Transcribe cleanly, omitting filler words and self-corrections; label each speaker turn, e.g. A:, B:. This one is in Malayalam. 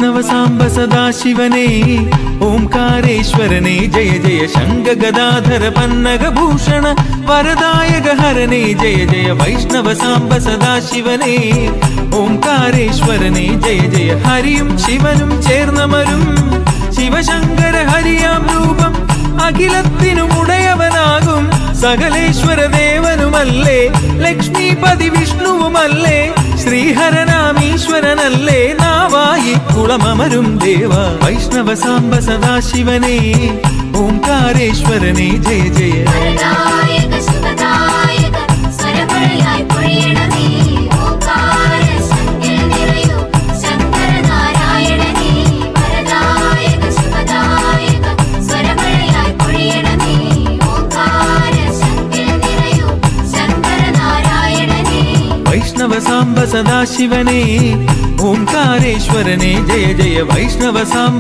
A: वैष्णव सांब सदाशिवने ओंकारेश्वरने जय जय शंख गदाधर पन्नग भूषण वरदायक हरने जय जय वैष्णव सांब सदाशिवने ओंकारेश्वरने जय जय हरिയും ശിവനും ചേർന്നമരും ശിവശങ്കര ഹരിയാം രൂപം അഖിലത്തിനും ഉടയവനാകും സകലേശ്വര ദേവനുമല്ലേ ലക്ഷ്മീപതി വിഷ്ണുവുമല്ലേ ശ്രീഹരനാമീശ്വരനല്ലേ നാവായി കുളമമരും ദേവ വൈഷ്ണവ സാംബ സദാശിവനേ ഓംകാരേശ്വരനേ ജയ ജയ वैष्णव सांब सदाशिवने ओंकारेश्वरने जय जय वैष्णव सांब